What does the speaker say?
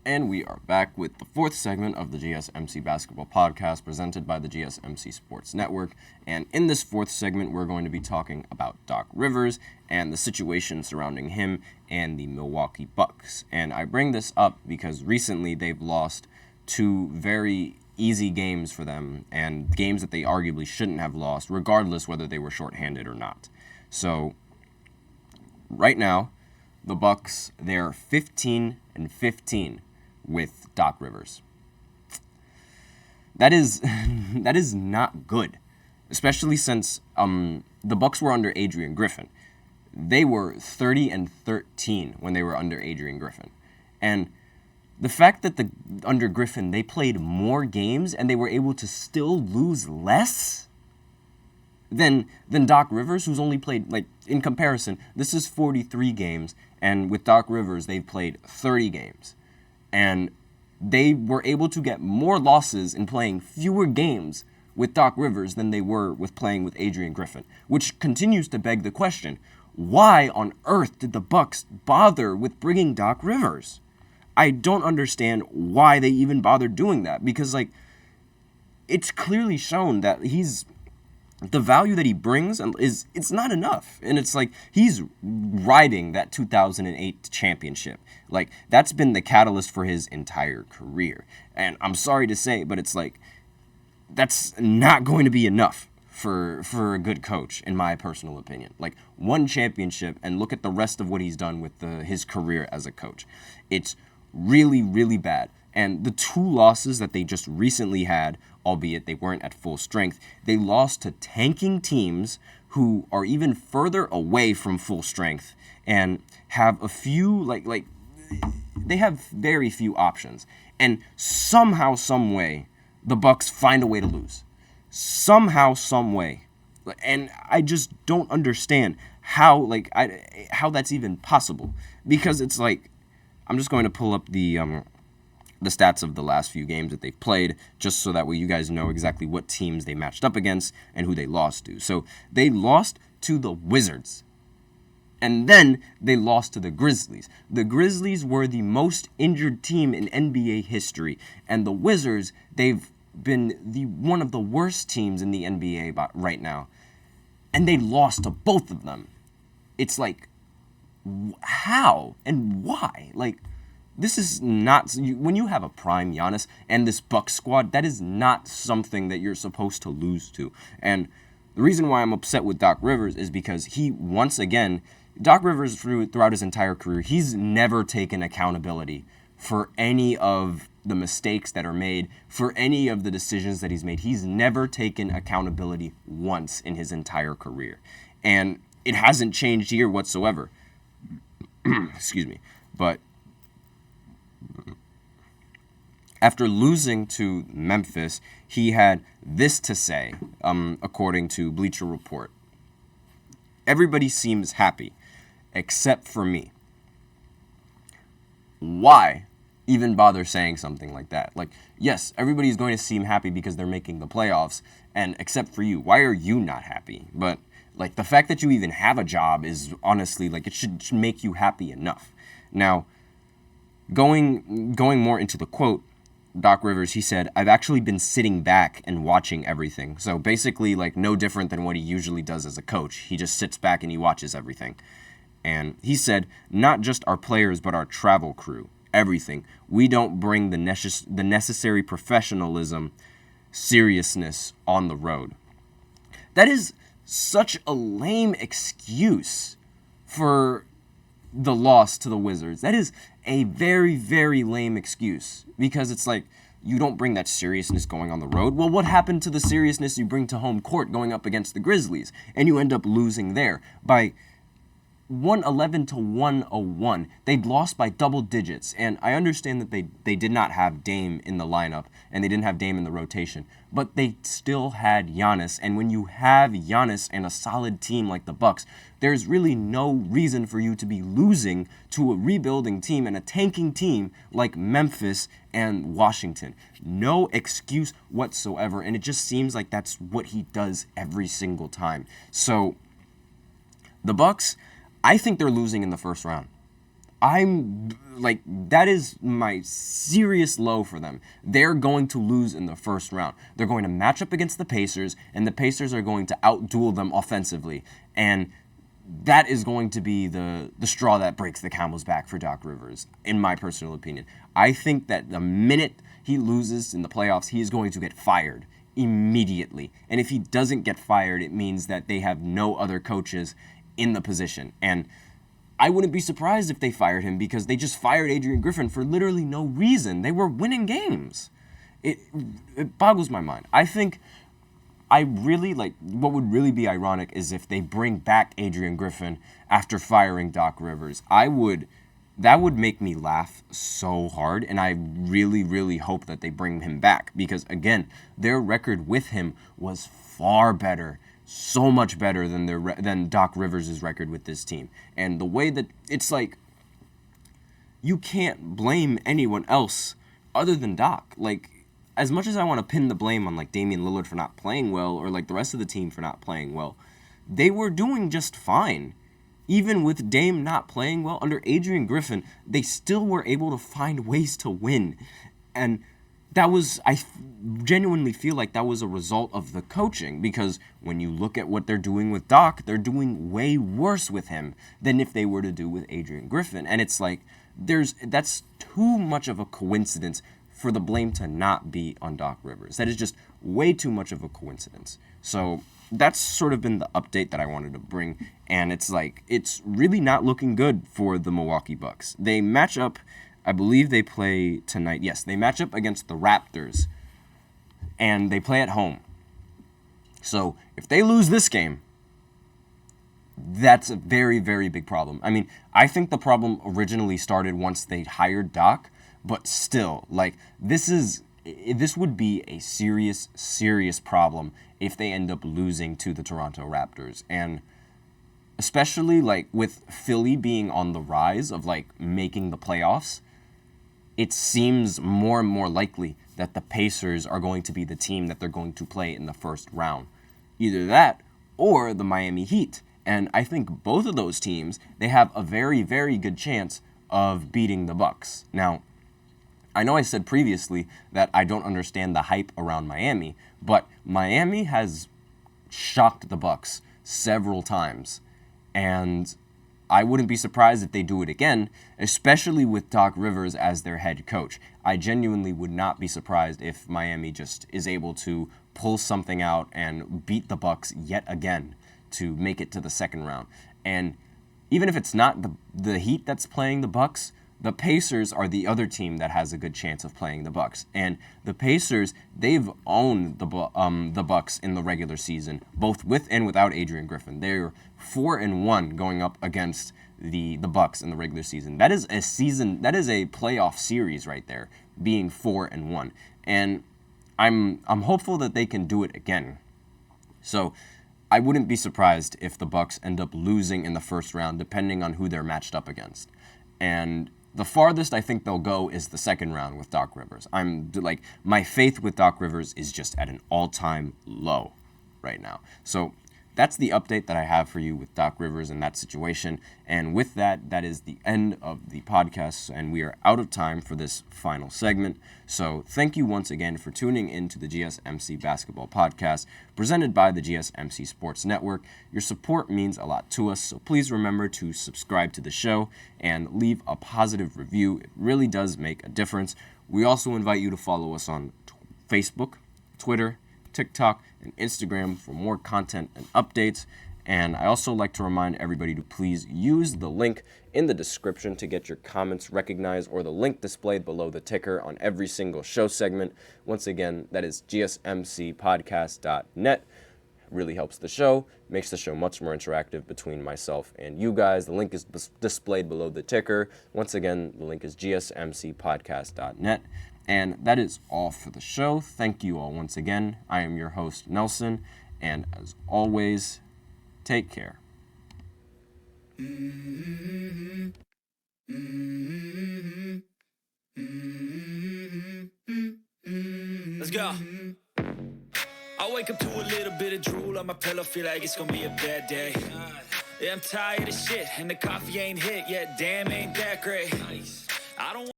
And we are back with the fourth segment of the GSMC Basketball Podcast presented by the GSMC Sports Network. And in this fourth segment, we're going to be talking about Doc Rivers and the situation surrounding him and the Milwaukee Bucks. And I bring this up because recently they've lost two very easy games for them and games that they arguably shouldn't have lost, regardless whether they were shorthanded or not. So right now, the Bucks, they're 15-15 with Doc Rivers. That is not good, especially since the Bucks were under Adrian Griffin. They were 30-13 when they were under Adrian Griffin. And the fact that under Griffin they played more games and they were able to still lose less than Doc Rivers, who's only played, in comparison, this is 43 games, and with Doc Rivers, they've played 30 games. And they were able to get more losses in playing fewer games with Doc Rivers than they were with playing with Adrian Griffin, which continues to beg the question, why on earth did the Bucks bother with bringing Doc Rivers? I don't understand why they even bothered doing that, because, it's clearly shown that the value that he brings it's not enough. And it's he's riding that 2008 championship. That's been the catalyst for his entire career. And I'm sorry to say, but it's that's not going to be enough for a good coach, in my personal opinion. One championship, and look at the rest of what he's done with his career as a coach. It's really, really bad. And the two losses that they just recently had, albeit they weren't at full strength, they lost to tanking teams who are even further away from full strength and have a few, they have very few options. And somehow, some way, the Bucks find a way to lose. Somehow, some way. And I just don't understand how that's even possible. Because it's I'm just going to pull up the stats of the last few games that they've played, just so that way you guys know exactly what teams they matched up against and who they lost to. So they lost to the Wizards, and then they lost to the Grizzlies. The Grizzlies were the most injured team in NBA history, and the Wizards, they've been one of the worst teams in the NBA right now, and they lost to both of them. It's how and why? This is not, when you have a prime Giannis and this Bucks squad, that is not something that you're supposed to lose to. And the reason why I'm upset with Doc Rivers is because Doc Rivers throughout his entire career, he's never taken accountability for any of the mistakes that are made, for any of the decisions that he's made. He's never taken accountability once in his entire career. And it hasn't changed here whatsoever. Excuse me. But after losing to Memphis, he had this to say, according to Bleacher Report. Everybody seems happy, except for me. Why even bother saying something like that? Yes, everybody's going to seem happy because they're making the playoffs, and except for you. Why are you not happy? But, the fact that you even have a job is honestly, it should make you happy enough. Now, going more into the quote, Doc Rivers, he said, "I've actually been sitting back and watching everything." So basically, no different than what he usually does as a coach. He just sits back and he watches everything. And he said, "Not just our players, but our travel crew. Everything. We don't bring the necessary professionalism, seriousness on the road." That is such a lame excuse for the loss to the Wizards. That is a very, very lame excuse, because it's you don't bring that seriousness going on the road. Well, what happened to the seriousness you bring to home court going up against the Grizzlies? And you end up losing there by 111 to 101. They'd lost by double digits, and I understand that they did not have Dame in the lineup, and they didn't have Dame in the rotation, but they still had Giannis, and when you have Giannis and a solid team like the Bucks, there's really no reason for you to be losing to a rebuilding team and a tanking team like Memphis and Washington. No excuse whatsoever, and it just seems like that's what he does every single time. So, the Bucks, I think they're losing in the first round. that is my serious low for them. They're going to lose in the first round. They're going to match up against the Pacers, and the Pacers are going to outduel them offensively. And that is going to be the straw that breaks the camel's back for Doc Rivers, in my personal opinion. I think that the minute he loses in the playoffs, he is going to get fired immediately. And if he doesn't get fired, it means that they have no other coaches in the position. And I wouldn't be surprised if they fired him, because they just fired Adrian Griffin for literally no reason. They were winning games. It boggles my mind. I think what would really be ironic is if they bring back Adrian Griffin after firing Doc Rivers. That would make me laugh so hard, and I really, really hope that they bring him back, because again, their record with him was far better, so much better than Doc Rivers' record with this team. And the way that it's like, you can't blame anyone else other than Doc. Like, as much as I want to pin the blame on like Damian Lillard for not playing well, or like the rest of the team for not playing well, they were doing just fine. Even with Dame not playing well, under Adrian Griffin, they still were able to find ways to win. And I genuinely feel like that was a result of the coaching, because when you look at what they're doing with Doc, they're doing way worse with him than if they were to do with Adrian Griffin. And it's like, that's too much of a coincidence for the blame to not be on Doc Rivers. That is just way too much of a coincidence. So that's sort of been the update that I wanted to bring. And it's like, it's really not looking good for the Milwaukee Bucks. They match up, I believe they play tonight. Yes, they match up against the Raptors, and they play at home. So if they lose this game, that's a very, very big problem. I mean, I think the problem originally started once they hired Doc, but still, like, this would be a serious, serious problem if they end up losing to the Toronto Raptors. And especially, like, with Philly being on the rise of, like, making the playoffs, it seems more and more likely that the Pacers are going to be the team that they're going to play in the first round. Either that or the Miami Heat. And I think both of those teams, they have a very, very good chance of beating the Bucks. Now, I know I said previously that I don't understand the hype around Miami, but Miami has shocked the Bucks several times, and I wouldn't be surprised if they do it again, especially with Doc Rivers as their head coach. I genuinely would not be surprised if Miami just is able to pull something out and beat the Bucks yet again to make it to the second round. And even if it's not the Heat that's playing the Bucks, the Pacers are the other team that has a good chance of playing the Bucks. And the Pacers, they've owned the Bucks in the regular season, both with and without Adrian Griffin. They're 4-1 going up against the Bucks in the regular season. That is a playoff series right there, being 4-1. And I'm hopeful that they can do it again. So I wouldn't be surprised if the Bucks end up losing in the first round, depending on who they're matched up against. And the farthest I think they'll go is the second round with Doc Rivers. My faith with Doc Rivers is just at an all-time low right now. So that's the update that I have for you with Doc Rivers and that situation. And with that, that is the end of the podcast, and we are out of time for this final segment. So thank you once again for tuning in to the GSMC Basketball Podcast, presented by the GSMC Sports Network. Your support means a lot to us, so please remember to subscribe to the show and leave a positive review. It really does make a difference. We also invite you to follow us on Facebook, Twitter, TikTok, and Instagram for more content and updates. And I also like to remind everybody to please use the link in the description to get your comments recognized, or the link displayed below the ticker on every single show segment. Once again, that is GSMCPodcast.net. Really helps the show, makes the show much more interactive between myself and you guys. The link is displayed below the ticker. Once again, the link is GSMCPodcast.net. And that is all for the show. Thank you all once again. I am your host, Nelson, and as always, take care. Let's go. I wake up to a little bit of drool on my pillow, feel like it's gonna be a bad day. Yeah, I'm tired of shit, and the coffee ain't hit yet. Damn, ain't that great. I don't